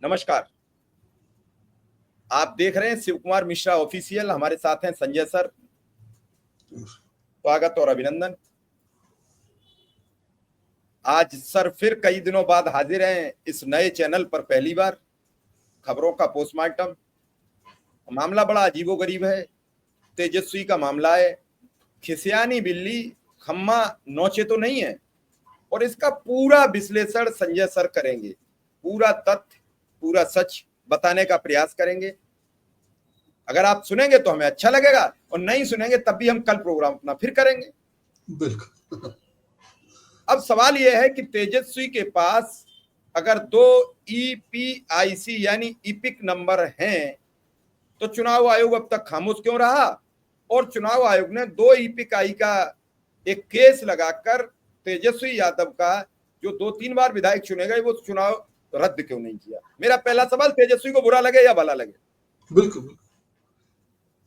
नमस्कार। आप देख रहे हैं शिव कुमार मिश्रा ऑफिशियल। हमारे साथ हैं संजय सर। स्वागत और अभिनंदन। आज सर फिर कई दिनों बाद हाजिर हैं इस नए चैनल पर, पहली बार। खबरों का पोस्टमार्टम। मामला बड़ा अजीबोगरीब है। तेजस्वी का मामला है। खिसियानी बिल्ली खम्मा नोचे तो नहीं है, और इसका पूरा विश्लेषण संजय सर करेंगे। पूरा तथ्य, पूरा सच बताने का प्रयास करेंगे। अगर आप सुनेंगे तो हमें अच्छा लगेगा, और नहीं सुनेंगे तब भी हम कल प्रोग्राम अपना फिर करेंगे। बिल्कुल। अब सवाल यह है कि तेजस्वी के पास अगर 2 EPIC यानी इपिक नंबर हैं, तो चुनाव आयोग अब तक खामोश क्यों रहा? और चुनाव आयोग ने 2 EPIC का एक केस लगाकर तेजस्वी यादव का जो 2-3 बार विधायक चुने गए, वो चुनाव रद्द क्यों नहीं किया? मेरा पहला सवाल, तेजस्वी को बुरा लगे या भला लगे? बिल्कुल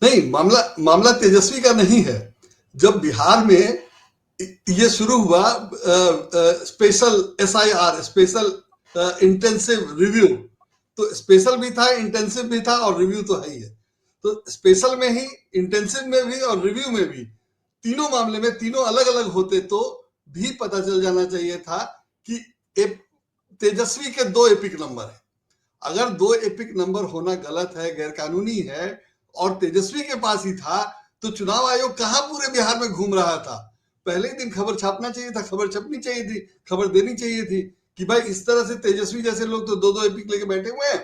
नहीं, मामला तेजस्वी का नहीं है। जब बिहार में ये शुरू हुआ special SIR, special intensive review, तो स्पेशल भी था, इंटेंसिव भी था, और रिव्यू तो है ही है। तो स्पेशल में ही, इंटेंसिव में भी और रिव्यू में भी, तीनों मामले में तीनों अलग अलग होते तो भी पता चल जाना चाहिए था कि तेजस्वी के 2 एपिक नंबर है। अगर 2 एपिक नंबर होना गलत है, गैरकानूनी है, और तेजस्वी के पास ही था, तो चुनाव आयोग कहां पूरे बिहार में घूम रहा था? पहले ही दिन खबर छापना चाहिए था, खबर छपनी चाहिए थी, खबर देनी चाहिए थी कि भाई इस तरह से तेजस्वी जैसे लोग तो 2-2 एपिक लेके बैठे हुए हैं,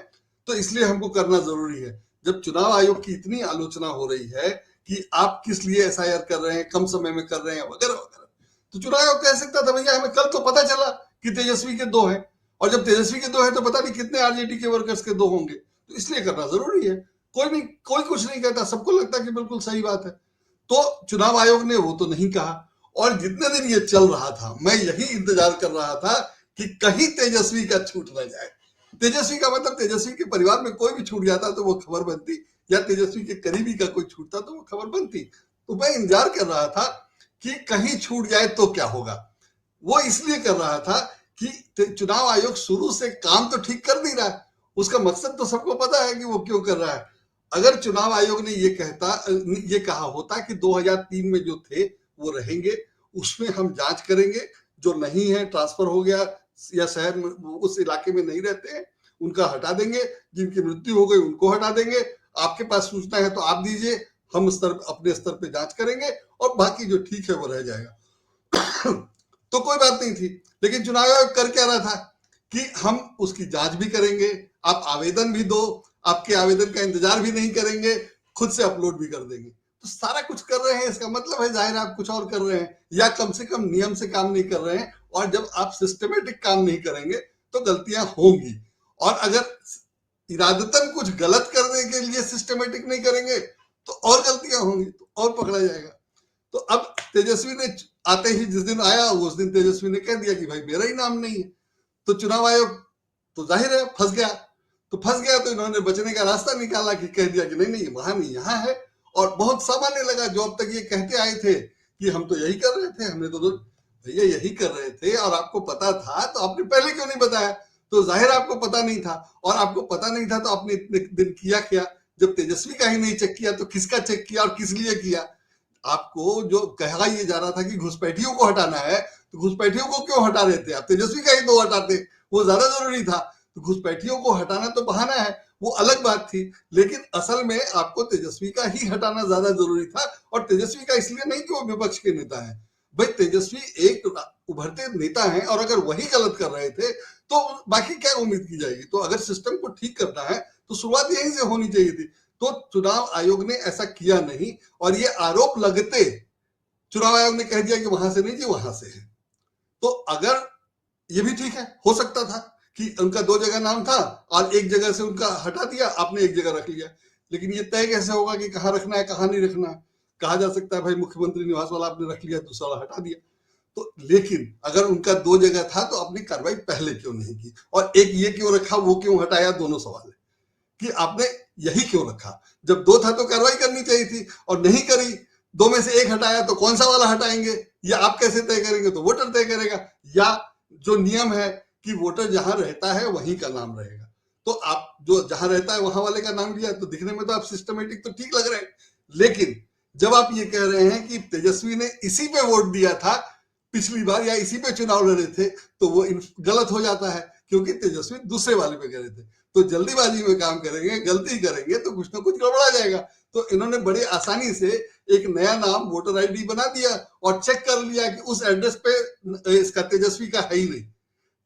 तो इसलिए हमको करना जरूरी है। जब चुनाव आयोग की इतनी आलोचना हो रही है कि आप किस लिए SIR कर रहे हैं, कम समय में कर रहे हैं, वगैरह वगैरह, तो चुनाव आयोग कह सकता था भैया हमें कल तो पता चला कि तेजस्वी के 2 हैं, और जब तेजस्वी के 2 हैं तो पता नहीं कितने RJD के वर्कर्स के 2 होंगे, तो इसलिए करना जरूरी है। कोई कुछ नहीं कहता, सबको लगता है कि बिल्कुल सही बात है। तो चुनाव आयोग ने वो तो नहीं कहा, और जितने दिन ये चल रहा था मैं यही इंतजार कर रहा था कि कहीं तेजस्वी का छूट न जाए। तेजस्वी का मतलब तेजस्वी के परिवार में कोई भी छूट जाता तो वो खबर बनती, या तेजस्वी के करीबी का कोई छूटता तो वो खबर बनती। तो मैं इंतजार कर रहा था कि कहीं छूट जाए तो क्या होगा। वो इसलिए कर रहा था कि चुनाव आयोग शुरू से काम तो ठीक कर नहीं रहा है, उसका मकसद तो सबको पता है कि वो क्यों कर रहा है। अगर चुनाव आयोग ने ये कहा होता कि 2003 में जो थे वो रहेंगे, उसमें हम जांच करेंगे, जो नहीं है ट्रांसफर हो गया या शहर में उस इलाके में नहीं रहते हैं उनका हटा देंगे, जिनकी मृत्यु हो गई उनको हटा देंगे, आपके पास सूचना है तो आप दीजिए, हम अपने स्तर पे जांच करेंगे, और बाकी जो ठीक है वो रह जाएगा। तो कोई बात नहीं थी। लेकिन चुनाव आयोग कर क्या रहा था कि हम उसकी जांच भी करेंगे, आप आवेदन भी दो, आपके आवेदन का इंतजार भी नहीं करेंगे, खुद से अपलोड भी कर देंगे। तो सारा कुछ कर रहे हैं, इसका मतलब है जाहिर आप कुछ और कर रहे हैं, या कम से कम नियम से काम नहीं कर रहे हैं। और जब आप सिस्टमेटिक काम नहीं करेंगे तो गलतियां होंगी, और अगर इरादतन कुछ गलत करने के लिए सिस्टमेटिक नहीं करेंगे तो और गलतियां होंगी, तो और पकड़ा जाएगा। तो अब तेजस्वी ने आते ही, जिस दिन आया उस दिन तेजस्वी ने कह दिया कि भाई मेरा ही नाम नहीं है, तो चुनाव आयोग तो जाहिर है फंस गया। तो इन्होंने बचने का रास्ता निकाला कि कह दिया कि नहीं नहीं वहां नहीं यहाँ है, और बहुत सामान्य लगा। जो अब तक ये कहते आए थे कि हम तो यही कर रहे थे, हमने तो भैया यही कर रहे थे, और आपको पता था तो आपने पहले क्यों नहीं बताया? तो जाहिर आपको पता नहीं था, और आपको पता नहीं था तो आपने इतने दिन किया क्या? जब तेजस्वी का ही नहीं चेक किया तो किसका चेक किया और किस लिए किया? आपको जो कहा ये जा रहा था कि घुसपैठियों को हटाना है, तो घुसपैठियों को क्यों हटा रहे थे आप? तेजस्वी का ही 2 हटाते, वो ज्यादा जरूरी था। तो घुसपैठियों को हटाना तो बहाना है, वो अलग बात थी, लेकिन असल में आपको तेजस्वी का ही हटाना ज्यादा जरूरी था। और तेजस्वी का इसलिए नहीं कि वो विपक्ष के नेता है, भाई तेजस्वी एक उभरते नेता हैं, और अगर वही गलत कर रहे थे तो बाकी क्या उम्मीद की जाएगी? तो अगर सिस्टम को ठीक करना है तो शुरुआत यहीं से होनी चाहिए थी। तो चुनाव आयोग ने ऐसा किया नहीं, और ये आरोप लगते चुनाव आयोग ने कह दिया कि वहां से नहीं जी वहां से है। तो अगर ये भी ठीक है, हो सकता था कि उनका 2 जगह नाम था और एक जगह से उनका हटा दिया, आपने एक जगह रख लिया। लेकिन ये तय कैसे होगा कि कहाँ रखना है कहाँ नहीं रखना है? कहा जा सकता है भाई मुख्यमंत्री निवास वाला आपने रख लिया, दूसरा वाला हटा दिया। तो लेकिन अगर उनका 2 जगह था तो आपने कार्रवाई पहले क्यों नहीं की? और एक ये क्यों रखा, वो क्यों हटाया? दोनों सवाल है कि आपने यही क्यों रखा? जब 2 था तो कार्रवाई करनी चाहिए थी, और नहीं करी। 2 में से 1 हटाया तो कौन सा वाला हटाएंगे, या आप कैसे तय करेंगे? तो वोटर तय करेगा, या जो नियम है कि वोटर जहां रहता है वहीं का नाम रहेगा। तो आप जो जहां रहता है वहां वाले का नाम लिया, तो दिखने में तो आप सिस्टमेटिक तो ठीक लग रहे हैं। लेकिन जब आप ये कह रहे हैं कि तेजस्वी ने इसी पे वोट दिया था पिछली बार या इसी पे चुनाव लड़े थे, तो वो गलत हो जाता है, क्योंकि तेजस्वी दूसरे वाले पे करे थे। तो जल्दीबाजी में काम करेंगे, गलती करेंगे तो कुछ ना कुछ गड़बड़ा जाएगा। तो इन्होंने बड़ी आसानी से एक नया नाम वोटर आईडी बना दिया और चेक कर लिया कि उस एड्रेस पे इसका तेजस्वी का है ही नहीं।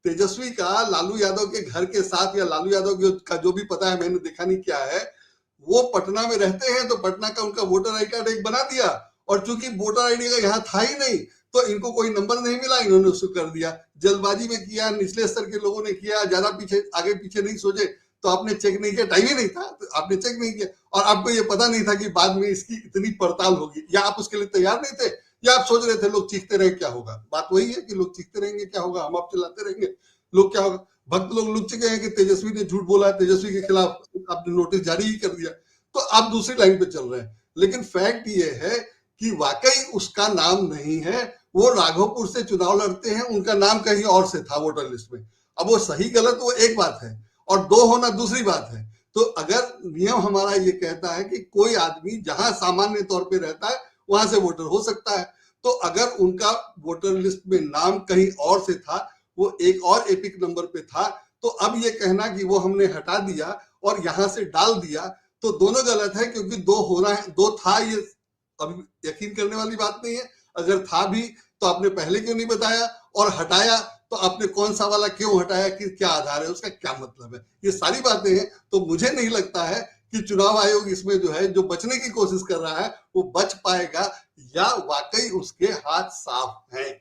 तेजस्वी का लालू यादव के घर के साथ या लालू यादव का जो भी पता है, मैंने देखा नहीं क्या है, वो पटना में रहते हैं, तो पटना का उनका वोटर आई कार्ड एक बना दिया, और चूंकि वोटर आईडी का यहाँ था ही नहीं तो इनको कोई नंबर नहीं मिला, इन्होंने उसको कर दिया। जल्दबाजी में किया, निचले स्तर के लोगों ने किया, ज्यादा पीछे आगे पीछे नहीं सोचे, तो आपने चेक नहीं किया, टाइम ही नहीं था, तो आपने चेक नहीं किया, और आपको ये पता नहीं था कि बाद में इसकी इतनी पड़ताल होगी, या आप उसके लिए तैयार नहीं थे, या आप सोच रहे थे लोग चीखते रहे क्या होगा। बात वही है कि लोग चीखते रहेंगे क्या होगा, हम आप चिल्लाते रहेंगे लोग क्या होगा। भक्त लोग लुट चुके हैं कि तेजस्वी ने झूठ बोला है, तेजस्वी के खिलाफ आपने नोटिस जारी ही कर दिया, तो आप दूसरी लाइन पे चल रहे हैं। लेकिन फैक्ट ये है कि वाकई उसका नाम नहीं है, वो राघोपुर से चुनाव लड़ते हैं, उनका नाम कहीं और से था वोटर लिस्ट में। अब वो सही गलत वो एक बात है और दो होना दूसरी बात है। तो अगर नियम हमारा ये कहता है कि कोई आदमी जहां सामान्य तौर पे रहता है वहां से वोटर हो सकता है, तो अगर उनका वोटर लिस्ट में नाम कहीं और से था, वो एक और एपिक नंबर पे था, तो अब ये कहना कि वो हमने हटा दिया और यहां से डाल दिया, तो दोनों गलत है, क्योंकि दो होना है, दो था, ये अब यकीन करने वाली बात नहीं है। अगर था भी तो आपने पहले क्यों नहीं बताया, और हटाया तो आपने कौन सा वाला क्यों हटाया, कि क्या आधार है, उसका क्या मतलब है, ये सारी बातें हैं। तो मुझे नहीं लगता है कि चुनाव आयोग इसमें जो है, जो बचने की कोशिश कर रहा है वो बच पाएगा, या वाकई उसके हाथ साफ हैं।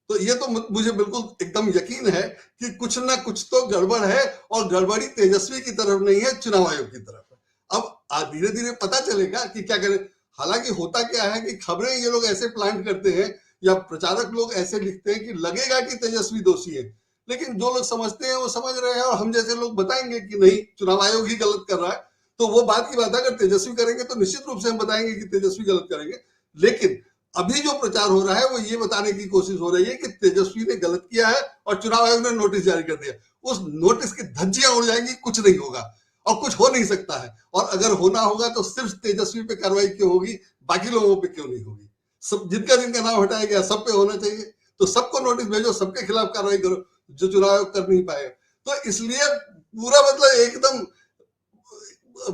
तो ये तो मुझे बिल्कुल एकदम यकीन है कि कुछ ना कुछ तो गड़बड़ है, और गड़बड़ी तेजस्वी की तरफ नहीं है, चुनाव आयोग की तरफ है। अब धीरे धीरे पता चलेगा कि क्या करें। हालांकि होता क्या है कि खबरें ये लोग ऐसे प्लांट करते हैं या प्रचारक लोग ऐसे लिखते हैं कि लगेगा कि तेजस्वी दोषी है, लेकिन जो लोग समझते हैं वो समझ रहे हैं, और हम जैसे लोग बताएंगे कि नहीं, चुनाव आयोग ही गलत कर रहा है, तो वो बात की बात है। अगर तेजस्वी करेंगे तो निश्चित रूप से हम बताएंगे कि तेजस्वी गलत करेंगे, लेकिन अभी जो प्रचार हो रहा है वो ये बताने की कोशिश हो रही है कि तेजस्वी ने गलत किया है और चुनाव आयोग ने नोटिस जारी कर दिया। उस नोटिस की धज्जियां उड़ जाएंगी, कुछ नहीं होगा और कुछ हो नहीं सकता है, और अगर होना होगा तो सिर्फ तेजस्वी पे कार्रवाई क्यों होगी, बाकी लोगों पे क्यों नहीं होगी। सब जिनका जिनका नाम हटाया गया सब पे होना चाहिए, तो सबको नोटिस भेजो, सबके खिलाफ कार्रवाई करो, जो चुनाव आयोग कर नहीं पाएगा। तो इसलिए पूरा मतलब एकदम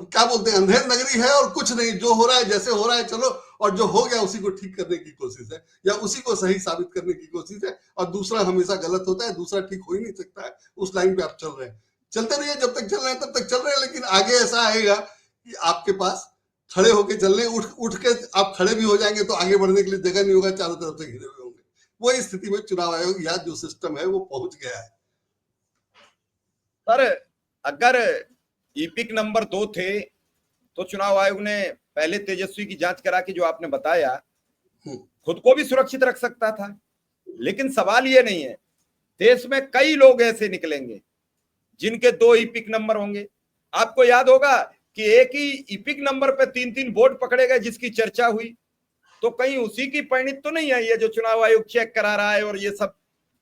क्या बोलते हैं, अंधेर नगरी है, और कुछ नहीं, जो हो रहा है जैसे हो रहा है चलो, और जो हो गया उसी को ठीक करने की कोशिश है, या उसी को सही साबित करने की कोशिश है, और दूसरा हमेशा गलत होता है, दूसरा ठीक हो ही नहीं सकता है। उस लाइन पे आप चल रहे हैं, चलते रहिए, जब तक चल रहे हैं तब तक चल रहे हैं, लेकिन आगे ऐसा आएगा कि आपके पास खड़े होके चलने, उठ के आप खड़े भी हो जाएंगे तो आगे बढ़ने के लिए जगह नहीं होगा, चारों तरफ से घिरे हुए होंगे। वही स्थिति में चुनाव आयोग या जो सिस्टम है वो पहुंच गया है। सर, अगर ईपिक नंबर 2 थे तो चुनाव आयोग ने पहले तेजस्वी की जांच करा के, जो आपने बताया, खुद को भी सुरक्षित रख सकता था। लेकिन सवाल ये नहीं है, देश में कई लोग ऐसे निकलेंगे जिनके 2 ईपिक नंबर होंगे। आपको याद होगा कि एक ही ईपिक नंबर पे 3-3 वोट पकड़े गए, जिसकी चर्चा हुई। तो कहीं उसी की परिणति तो नहीं आई है जो चुनाव आयोग चेक करा रहा है और ये सब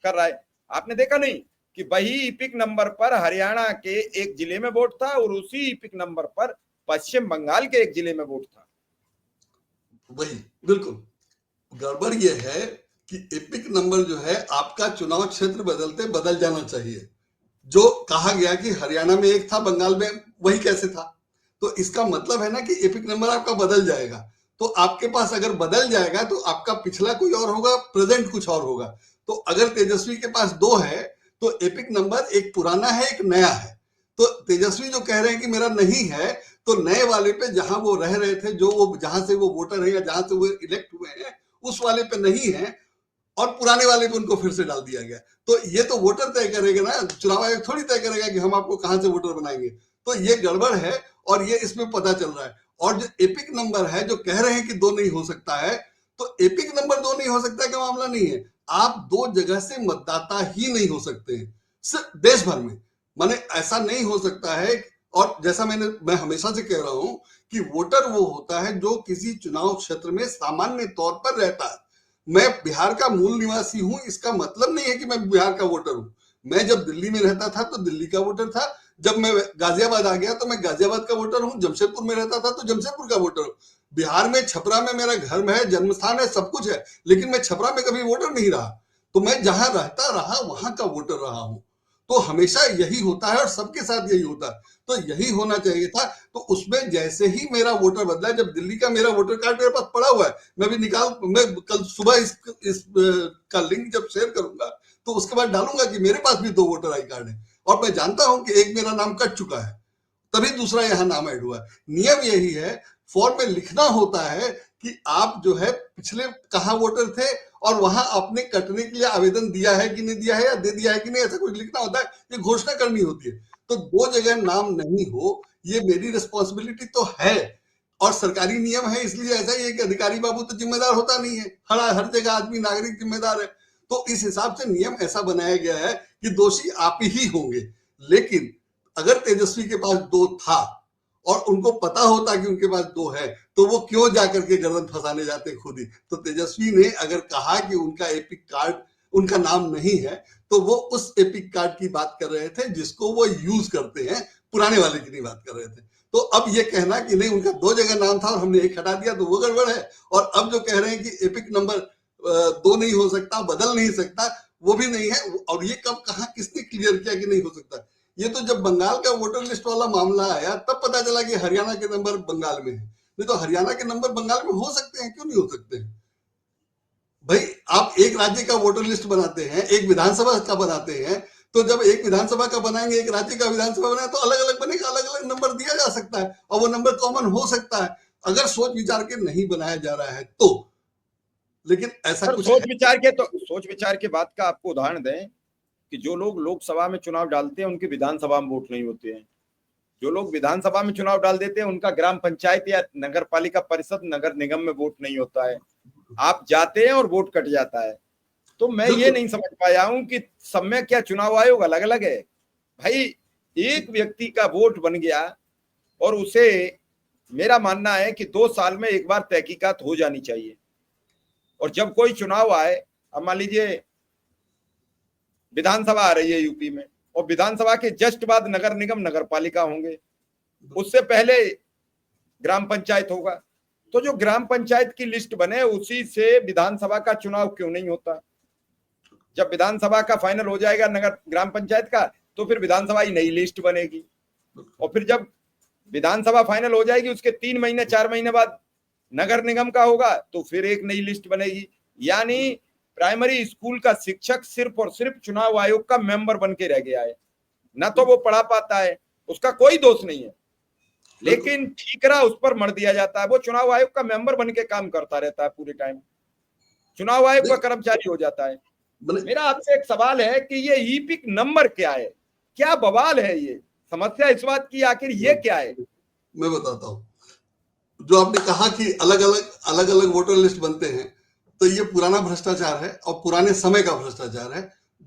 कर रहा है। आपने देखा नहीं कि वही ईपिक नंबर पर हरियाणा के एक जिले में वोट था और उसी ईपिक नंबर पर पश्चिम बंगाल के एक जिले में वोट था। वही बिल्कुल गड़बड़ ये है कि एपिक नंबर जो है, आपका चुनाव क्षेत्र बदलते बदल जाना चाहिए। जो कहा गया कि हरियाणा में एक था, बंगाल में वही कैसे था, तो इसका मतलब है ना कि एपिक नंबर आपका बदल जाएगा। तो आपके पास अगर बदल जाएगा तो आपका पिछला कोई और होगा, प्रेजेंट कुछ और होगा। तो अगर तेजस्वी के पास 2 है तो एपिक नंबर एक पुराना है, एक नया है। तो तेजस्वी जो कह रहे हैं कि मेरा नहीं है, तो नए वाले पे जहां वो रह रहे थे, जो वो जहां से वो वोटर है या जहां से वो इलेक्ट हुए हैं, उस वाले पे नहीं है, और पुराने वाले पे उनको फिर से डाल दिया गया। तो ये तो वोटर तय करेगा ना, चुनाव आयोग थोड़ी तय करेगा कि हम आपको कहां से वोटर बनाएंगे। तो ये गड़बड़ है, और ये इसमें पता चल रहा है। और जो एपिक नंबर है, जो कह रहे हैं कि 2 नहीं हो सकता है, तो एपिक नंबर 2 नहीं हो सकता का मामला नहीं है। आप 2 जगह से मतदाता ही नहीं हो सकते हैं, सिर्फ देश भर में। माने ऐसा नहीं हो सकता है। और जैसा मैं हमेशा से कह रहा हूं कि वोटर वो होता है जो किसी चुनाव क्षेत्र में सामान्य तौर पर रहता है। मैं बिहार का मूल निवासी हूं, इसका मतलब नहीं है कि मैं बिहार का वोटर हूं। मैं जब दिल्ली में रहता था तो दिल्ली का वोटर था, जब मैं गाजियाबाद आ गया तो मैं गाजियाबाद का वोटर हूँ, जमशेदपुर में रहता था तो जमशेदपुर का वोटर हूँ, बिहार में छपरा में मेरा घर है, जन्म स्थान है, सब कुछ है, लेकिन मैं छपरा में कभी वोटर नहीं रहा। तो मैं जहां रहता रहा वहां का वोटर रहा हूं। तो हमेशा यही होता है और सबके साथ यही होता है, तो यही होना चाहिए था। तो उसमें जैसे ही मेरा वोटर बदला, जब दिल्ली का मेरा वोटर कार्ड मेरे पास पड़ा हुआ है, मैं कल सुबह इस का लिंक जब शेयर करूंगा तो उसके बाद डालूंगा कि मेरे पास भी 2 वोटर आई कार्ड है, और मैं जानता हूं कि एक मेरा नाम कट चुका है, तभी दूसरा यहां नाम ऐड हुआ है। नियम यही है, फॉर्म में लिखना होता है कि आप जो है पिछले कहाँ वोटर थे और वहां आपने कटने के लिए आवेदन दिया है कि नहीं दिया है, या दे दिया है कि नहीं, ऐसा कुछ लिखना होता है, ये घोषणा करनी होती है। तो 2 जगह नाम नहीं हो, ये मेरी रिस्पॉन्सिबिलिटी तो है, और सरकारी नियम है, इसलिए ऐसा ही है कि अधिकारी बाबू तो जिम्मेदार होता नहीं है, हर जगह आदमी नागरिक जिम्मेदार है। तो इस हिसाब से नियम ऐसा बनाया गया है कि दोषी आप ही होंगे। लेकिन अगर तेजस्वी के पास 2 था और उनको पता होता कि उनके पास 2 है, तो वो क्यों जाकर के गर्दन फंसाने जाते खुद ही। तो तेजस्वी ने अगर कहा कि उनका एपिक कार्ड, उनका नाम नहीं है, तो वो उस एपिक कार्ड की बात कर रहे थे जिसको वो यूज करते हैं, पुराने वाले की नहीं बात कर रहे थे। तो अब ये कहना कि नहीं उनका 2 जगह नाम था और हमने एक हटा दिया, तो वो गड़बड़ है। और अब जो कह रहे हैं कि एपिक नंबर 2 नहीं हो सकता, बदल नहीं सकता, वो भी नहीं है। और ये कब कहा किसने क्लियर किया कि नहीं हो सकता? ये तो जब बंगाल का वोटर लिस्ट वाला मामला आया तब पता चला कि हरियाणा के नंबर बंगाल में है। नहीं तो हरियाणा के नंबर बंगाल में हो सकते हैं, क्यों नहीं हो सकते? भाई आप एक राज्य का वोटर लिस्ट बनाते हैं, एक विधानसभा का बनाते हैं, तो जब एक विधानसभा का बनाएंगे, एक राज्य का विधानसभा बनाए, तो अलग अलग बनेगा, अलग अलग नंबर दिया जा सकता है और वो नंबर कॉमन हो सकता है, अगर सोच विचार के नहीं बनाया जा रहा है तो। लेकिन ऐसा कुछ है। सोच विचार के बात का आपको उदाहरण दें कि जो लोग लोकसभा में चुनाव डालते हैं उनके विधानसभा में वोट नहीं होते हैं, जो लोग विधानसभा में चुनाव डाल देते हैं उनका ग्राम पंचायत या नगर पालिका परिषद, नगर निगम में वोट नहीं होता है। आप जाते हैं और वोट कट जाता है। तो मैं ये नहीं समझ पाया हूं कि सब में क्या चुनाव आयोग अलग अलग है? भाई एक व्यक्ति का वोट बन गया और उसे, मेरा मानना है कि 2 साल में एक बार तहकीकात हो जानी चाहिए। और जब कोई चुनाव आए, अब मान लीजिए विधानसभा आ रही है यूपी में, और विधानसभा के जस्ट बाद नगर निगम नगर पालिका होंगे, उससे पहले ग्राम पंचायत होगा, तो जो ग्राम पंचायत की लिस्ट बने उसी से विधानसभा का चुनाव क्यों नहीं होता? जब विधानसभा का फाइनल हो जाएगा नगर ग्राम पंचायत का, तो फिर विधानसभा की नई लिस्ट बनेगी, और फिर जब विधानसभा फाइनल हो जाएगी उसके 3 महीने 4 महीने बाद नगर निगम का होगा, तो फिर एक नई लिस्ट बनेगी। यानी प्राइमरी स्कूल का शिक्षक सिर्फ और सिर्फ चुनाव आयोग का मेंबर बन के रह गया है, ना तो वो पढ़ा पाता है, उसका कोई दोष नहीं है, लेकिन ठीकरा उस पर मर दिया जाता है। वो चुनाव आयोग का मेंबर बन के काम करता रहता है पूरे टाइम, चुनाव आयोग का कर्मचारी हो जाता है। मेरा आपसे एक सवाल है कि ये ईपिक नंबर क्या है? क्या बवाल है? ये समस्या इस बात की आखिर ये क्या है? मैं बताता हूँ। जो आपने कहा कि अलग अलग वोटर लिस्ट बनते हैं, तो ये पुराना भ्रष्टाचार है और पुराने समय का भ्रष्टाचार है,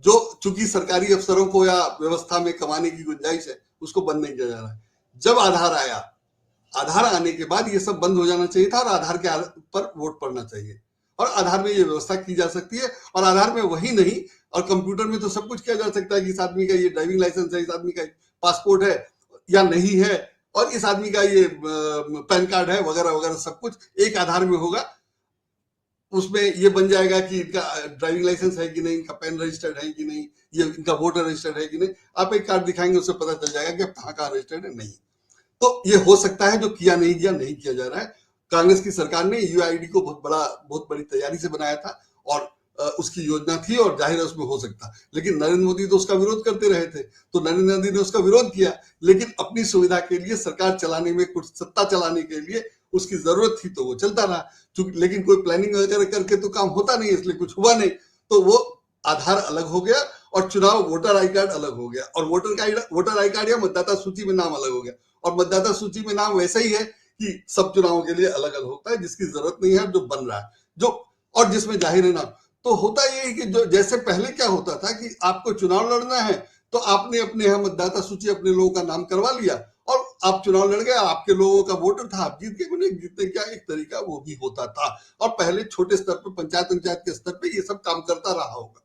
जो चूंकि सरकारी अफसरों को या व्यवस्था में कमाने की गुंजाइश है, उसको बंद नहीं किया जा रहा है। जब आधार आया, आधार आने के बाद ये सब बंद हो जाना चाहिए था और आधार के पर वोट पड़ना चाहिए, और आधार में ये व्यवस्था की जा सकती है। और आधार में वही नहीं, और कंप्यूटर में तो सब कुछ किया जा सकता है कि इस आदमी का ये ड्राइविंग लाइसेंस है, इस आदमी का पासपोर्ट है या नहीं है, और इस आदमी का ये पैन कार्ड है, वगैरह वगैरह, सब कुछ एक आधार में होगा। उसमें ये बन जाएगा कि इनका ड्राइविंग लाइसेंस है कि नहीं, इनका पैन रजिस्टर्ड है कि नहीं, ये इनका वोटर रजिस्टर्ड है कि नहीं। आप एक कार्ड दिखाएंगे, उससे पता चल जाएगा कि आप कहाँ रजिस्टर्ड है, नहीं। तो ये हो सकता है, जो किया नहीं किया जा रहा है। कांग्रेस की सरकार ने यूआईडी को बहुत बड़ी तैयारी से बनाया था, और उसकी योजना थी, और जाहिर है उसमें हो सकता। लेकिन नरेंद्र मोदी तो उसका विरोध करते रहे थे, तो नरेंद्र मोदी ने उसका विरोध किया, लेकिन अपनी सुविधा के लिए, सरकार चलाने में, कुछ सत्ता चलाने के लिए उसकी जरूरत थी, तो वो चलता रहा। लेकिन कोई प्लानिंग वगैरह करके तो काम होता नहीं, इसलिए कुछ हुआ नहीं। तो वो आधार अलग हो गया और चुनाव वोटर आई कार्ड अलग हो गया, और वोटर आई कार्ड या मतदाता सूची में नाम अलग हो गया। और मतदाता सूची में नाम वैसा ही है कि सब चुनावों के लिए अलग अलग होता है, जिसकी जरूरत नहीं है, जो बन रहा है, जो और जिसमें जाहिर है नाम। तो होता ये है कि जो जैसे पहले क्या होता था कि आपको चुनाव लड़ना है, तो आपने अपने यहाँ मतदाता सूची अपने लोगों का नाम करवा लिया और आप चुनाव लड़ गए, आपके लोगों का वोटर था, आप जीत गए। जीतने का एक तरीका वो भी होता था, और पहले छोटे स्तर पर पंचायत के स्तर पे ये सब काम करता रहा होगा।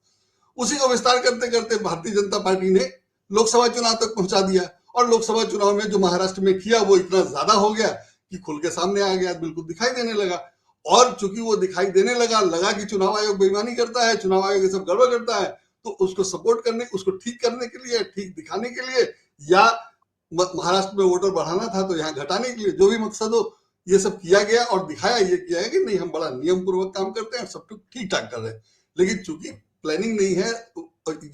उसी को विस्तार करते करते भारतीय जनता पार्टी ने लोकसभा चुनाव तक पहुंचा दिया, और लोकसभा चुनाव में जो महाराष्ट्र में किया वो इतना ज्यादा हो गया कि खुल के सामने आ गया, बिल्कुल दिखाई देने लगा। और चूंकि वो दिखाई देने लगा कि चुनाव आयोग बेईमानी करता है, चुनाव आयोग ये सब गड़बड़ करता है, तो उसको सपोर्ट करने, उसको ठीक करने के लिए, ठीक दिखाने के लिए, या महाराष्ट्र में वोटर बढ़ाना था तो यहाँ घटाने के लिए, जो भी मकसद हो, ये सब किया गया और दिखाया ये किया है कि नहीं, हम बड़ा नियम पूर्वक काम करते हैं, सब कुछ ठीक ठाक कर रहे हैं। लेकिन चूंकि प्लानिंग नहीं है,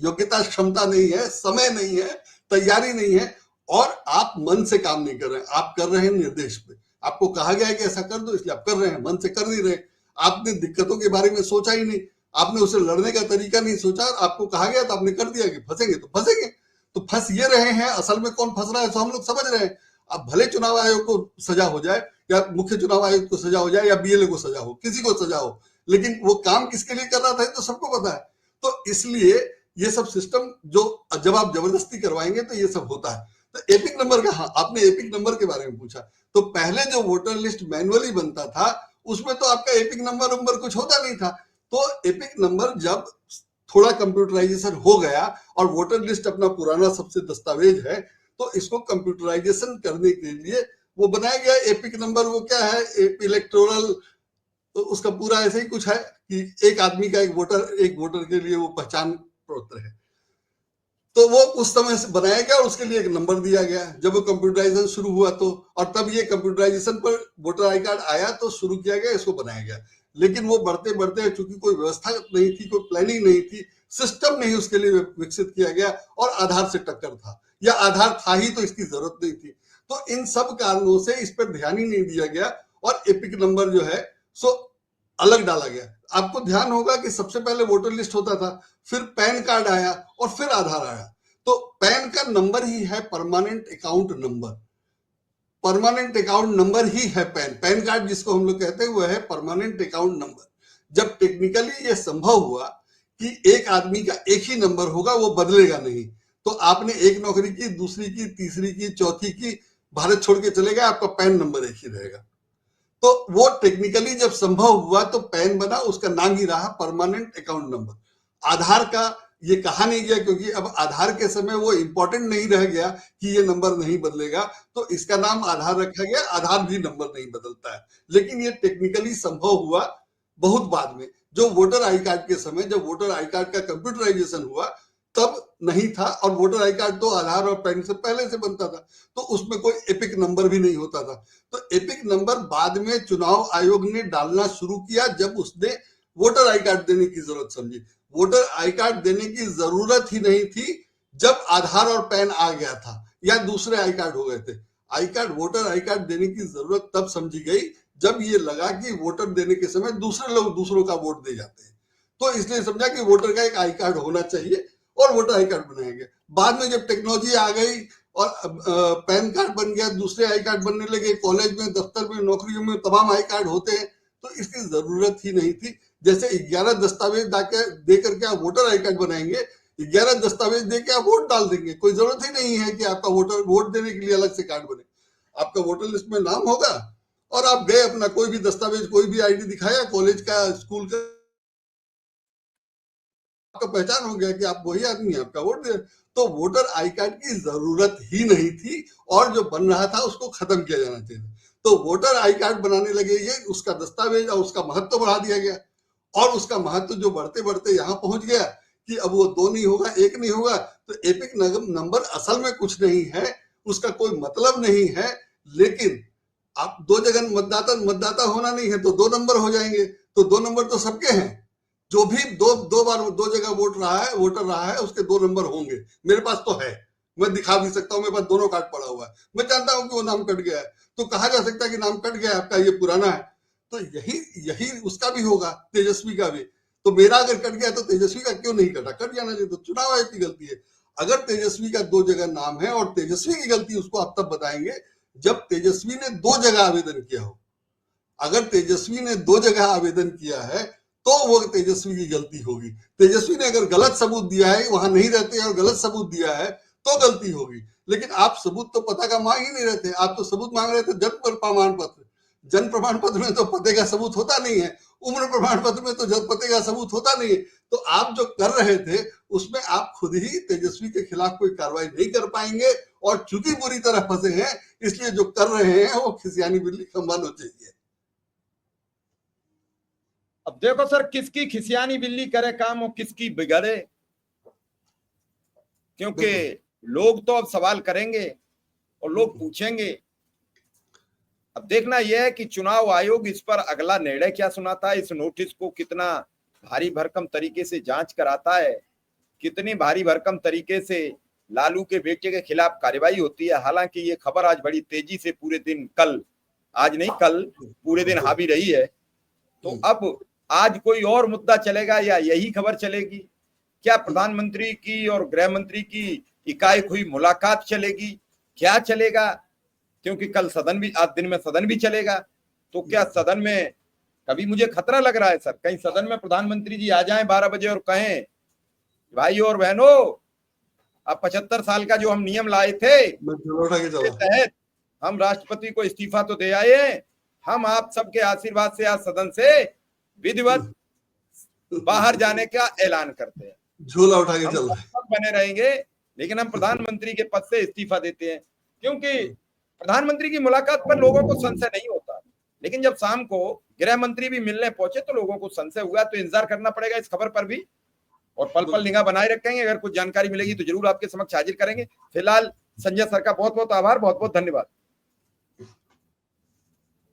योग्यता क्षमता नहीं है, समय नहीं है, तैयारी नहीं है, और आप मन से काम नहीं कर रहे हैं, आप कर रहे हैं निर्देश पे। आपको कहा गया है कि ऐसा कर दो, इसलिए आप कर रहे हैं, मन से कर नहीं रहे। आपने दिक्कतों के बारे में सोचा ही नहीं, आपने उसे लड़ने का तरीका नहीं सोचा, आपको कहा गया तो आपने कर दिया कि फंसेंगे तो फंसेंगे, तो फंस ये रहे हैं। असल में कौन फंस रहा है तो हम लोग समझ रहे हैं। अब भले चुनाव आयोग को सजा हो जाए, या मुख्य चुनाव आयुक्त को सजा हो जाए, या बीएलए को सजा हो, किसी को सजा हो, लेकिन वो काम किसके लिए कर रहा था तो सबको पता है। तो इसलिए ये सब सिस्टम जो जब आप जबरदस्ती करवाएंगे तो ये सब होता है। तो एपिक नंबर का, हाँ, आपने एपिक नंबर के बारे में पूछा, तो पहले जो वोटर लिस्ट मैनुअली बनता था उसमें तो आपका एपिक नंबर कुछ होता नहीं था। तो एपिक नंबर जब थोड़ा कंप्यूटराइजेशन हो गया और वोटर लिस्ट अपना पुराना सबसे दस्तावेज है, तो इसको कंप्यूटराइजेशन करने के लिए वो बनाया गया एपिक नंबर। वो क्या है, इलेक्टोरल, तो उसका पूरा ऐसे ही कुछ है कि एक आदमी का एक वोटर के लिए वो पहचान पत्र है। तो वो उस समय से बनाया गया और उसके लिए एक नंबर दिया गया जब वो कंप्यूटराइजेशन शुरू हुआ तो, और तब ये कंप्यूटराइजेशन पर वोटर आई कार्ड आया तो शुरू किया गया, इसको बनाया गया। लेकिन वो बढ़ते बढ़ते, चूंकि कोई व्यवस्था नहीं थी, कोई प्लानिंग नहीं थी, सिस्टम नहीं उसके लिए विकसित किया गया, और आधार से टक्कर था, या आधार था ही तो इसकी जरूरत नहीं थी। तो इन सब कारणों से इस पर ध्यान ही नहीं दिया गया, और एपिक नंबर जो है सो अलग डाला गया। आपको ध्यान होगा कि सबसे पहले वोटर लिस्ट होता था, फिर पैन कार्ड आया, और फिर आधार आया। तो पैन का नंबर ही है permanent account number, permanent account number ही है पैन कार्ड जिसको हम लोग कहते हैं, वो है परमानेंट अकाउंट नंबर। जब टेक्निकली ये संभव हुआ कि एक आदमी का एक ही नंबर होगा, वो बदलेगा नहीं, तो आपने एक नौकरी की, दूसरी की, तीसरी की, चौथी की, भारत छोड़ के चले गए, आपका पैन नंबर एक ही रहेगा। तो वो टेक्निकली जब संभव हुआ तो पैन बना, उसका नाम ही रहा परमानेंट अकाउंट नंबर। आधार का ये कहा नहीं गया, क्योंकि अब आधार के समय वो इंपॉर्टेंट नहीं रह गया कि ये नंबर नहीं बदलेगा, तो इसका नाम आधार रखा गया। आधार भी नंबर नहीं बदलता है, लेकिन ये टेक्निकली संभव हुआ बहुत बाद में। जो वोटर आई कार्ड के समय, जब वोटर आई कार्ड का कंप्यूटराइजेशन हुआ तब नहीं था, और वोटर आई कार्ड तो आधार और पैन से पहले से बनता था, तो उसमें कोई एपिक नंबर भी नहीं होता था। तो एपिक नंबर बाद में चुनाव आयोग ने डालना शुरू किया जब उसने वोटर आई कार्ड देने की जरूरत समझी। वोटर आई कार्ड देने की जरूरत ही नहीं थी जब आधार और पैन आ गया था, या दूसरे आई कार्ड हो गए थे। I card, voter I card देने की जरूरत तब समझी गई जब ये लगा कि वोटर देने के समय दूसरे लोग दूसरों का वोट दे जाते हैं, तो इसलिए समझा कि वोटर का एक आई कार्ड होना चाहिए, और वोटर आई कार्ड बनाया गया। बाद में जब टेक्नोलॉजी आ गई और पैन कार्ड बन गया, दूसरे आई कार्ड बनने लगे, कॉलेज में, दफ्तर में, नौकरियों में तमाम आई कार्ड होते हैं, तो इसकी जरूरत ही नहीं थी। जैसे 11 दस्तावेज दे करके आप वोटर आई कार्ड बनाएंगे, 11 दस्तावेज दे के आप वोट डाल देंगे, कोई जरूरत ही नहीं है कि आपका वोट देने के लिए अलग से कार्ड बने। आपका वोटर लिस्ट में नाम होगा, और आप गए, अपना कोई भी दस्तावेज, कोई भी आईडी दिखाया, कॉलेज का, स्कूल का, आपका पहचान हो गया कि आप वही आदमी है, आपका वोट दे। तो वोटर आई कार्ड की जरूरत ही नहीं थी, और जो बन रहा था उसको खत्म किया जाना चाहिए। तो वोटर आई कार्ड बनाने लगे, ये उसका दस्तावेज और उसका महत्व बढ़ा दिया गया, और उसका महत्व जो बढ़ते बढ़ते यहाँ पहुंच गया कि अब वो 2 नहीं होगा, 1 नहीं होगा। तो एपिक नंबर असल में कुछ नहीं है, उसका कोई मतलब नहीं है, लेकिन आप 2 जगह मतदाता होना नहीं है तो 2 नंबर हो जाएंगे, तो 2 नंबर तो सबके हैं। जो भी दो बार 2 जगह वोटर रहा है उसके 2 नंबर होंगे। मेरे पास तो है, मैं दिखा भी सकता हूँ, मेरे पास दोनों कार्ड पड़ा हुआ है, मैं जानता हूँ कि वो नाम कट गया है, तो कहा जा सकता है कि नाम कट गया है आपका, ये पुराना है। तो यही उसका भी होगा, तेजस्वी का भी। तो मेरा अगर कट गया तो तेजस्वी का क्यों नहीं कटा? कट जाना चाहिए। तो चुनाव आयोग की गलती है। अगर तेजस्वी का 2 जगह नाम है, और तेजस्वी की गलती उसको आप तब बताएंगे जब तेजस्वी ने 2 जगह आवेदन किया हो। अगर तेजस्वी ने 2 जगह आवेदन किया है तो वो तेजस्वी की गलती होगी। तेजस्वी ने अगर गलत सबूत दिया है, वहां नहीं रहते और गलत सबूत दिया है, तो गलती होगी। लेकिन आप सबूत तो पता का मांग ही नहीं रहते, आप तो सबूत मांग रहे थे जन्म प्रमाण पत्र। जन्म प्रमाण पत्र में तो पते का सबूत होता नहीं है, उम्र प्रमाण पत्र में तो पते का सबूत होता नहीं है। तो आप जो कर रहे थे उसमें आप खुद ही तेजस्वी के खिलाफ कोई कार्रवाई नहीं कर पाएंगे, और चूंकि बुरी तरह फंसे हैं इसलिए जो कर रहे हैं वो खिसियानी बिल्ली खंबानो चाहिए। अब देखो सर, किसकी खिसियानी बिल्ली करे काम और किसकी बिगड़े, क्योंकि लोग तो अब सवाल करेंगे और लोग पूछेंगे। अब देखना यह है कि चुनाव आयोग इस पर अगला निर्णय क्या सुनाता है, इस नोटिस को कितना भारी भरकम तरीके से जांच कराता है, कितनी भारी भरकम तरीके से लालू के बेटे के खिलाफ कार्रवाई होती है। हालांकि ये खबर आज बड़ी तेजी से पूरे दिन, कल, आज नहीं कल पूरे दिन हावी रही है। तो अब आज कोई और मुद्दा चलेगा या यही खबर चलेगी? क्या प्रधानमंत्री की और गृह मंत्री की इकाई हुई मुलाकात चलेगी? क्या चलेगा? क्योंकि कल सदन भी, आज दिन में सदन भी चलेगा। तो क्या सदन में, कभी मुझे खतरा लग रहा है सर, कहीं सदन में प्रधानमंत्री जी आ जाएं 12 बजे और कहें भाई और बहनों, अब 75 साल का जो हम नियम लाए थे के तहत हम राष्ट्रपति को इस्तीफा तो दे आए हैं, हम आप सबके आशीर्वाद से आज सदन से विधिवत बाहर जाने का ऐलान करते हैं, झोला उठा के चल रहे बने रहेंगे, लेकिन हम प्रधानमंत्री के पद से इस्तीफा देते हैं। क्योंकि प्रधानमंत्री की मुलाकात पर लोगों को संशय नहीं होता, लेकिन जब शाम को गृह मंत्री भी मिलने पहुंचे तो लोगों को संशय हुआ। तो इंतजार करना पड़ेगा इस खबर पर भी, और पल पल निगाह बनाए रखेंगे। अगर कुछ जानकारी मिलेगी तो जरूर आपके समक्ष हाजिर करेंगे। फिलहाल संजय सर का बहुत बहुत आभार, बहुत बहुत धन्यवाद।